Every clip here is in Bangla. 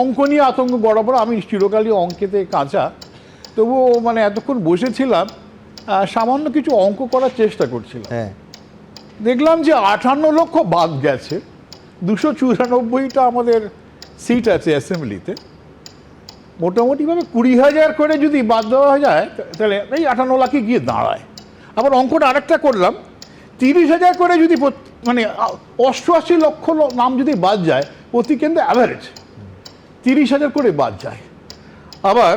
অঙ্ক নিয়ে আতঙ্ক বরাবর, আমি চিরকালই অঙ্কেতে কাঁচা, তবুও মানে এতক্ষণ বসেছিলাম, সামান্য কিছু অঙ্ক করার চেষ্টা করছিলাম। হ্যাঁ, দেখলাম যে 58 লক্ষ বাদ গেছে, 294টা আমাদের সিট আছে অ্যাসেম্বলিতে, মোটামুটিভাবে 20,000 করে যদি বাদ দেওয়া যায় তাহলে এই 58 লাখে গিয়ে দাঁড়ায়। আবার অঙ্কটা আরেকটা করলাম, 30,000 করে যদি মানে 88 লক্ষ নাম যদি বাদ যায় প্রতি কেন্দ্রে, অ্যাভারেজ 30,000 করে বাদ যায়। আবার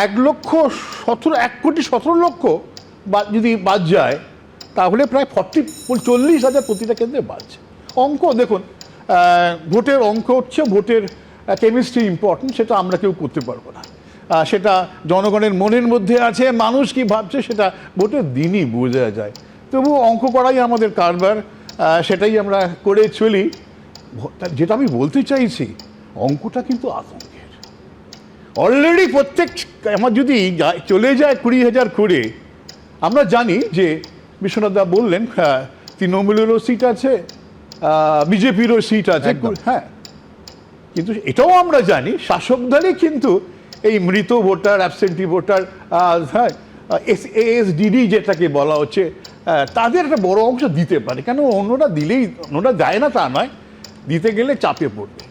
1,17,00,000 যদি বাদ যায় তাহলে প্রায় 40,000 প্রতিটা কেন্দ্রে বাড়ছে। অঙ্ক দেখুন, ভোটের অঙ্ক হচ্ছে, ভোটের কেমিস্ট্রি ইম্পর্টেন্ট, সেটা আমরা কেউ করতে পারবো না। সেটা জনগণের মনের মধ্যে আছে, মানুষ কি ভাবছে সেটা ভোটের দিনই বোঝা যায়। তবু অঙ্ক করাই আমাদের কারবার, সেটাই আমরা করে চলি। যেটা আমি বলতে চাইছি, অঙ্কটা কিন্তু আতঙ্কের। অলরেডি প্রত্যেক আমার যদি চলে যায় 20,000 করে, আমরা জানি যে বিশ্বনাথ দা বললেন তৃণমূলেরও সিট আছে, বিজেপিরও সিট আছে, হ্যাঁ, কিন্তু এটাও আমরা জানি শাসক দলই কিন্তু এই মৃত ভোটার, অ্যাবসেন্টি ভোটার, হ্যাঁ, এএসডিডি যেটাকে বলা হচ্ছে, তাদের একটা বড় অংশ দিতে পারে। কেন অন্যরা দিলেই, অন্যরা দেয় না তা নয়, দিতে গেলে চাপে পড়বে।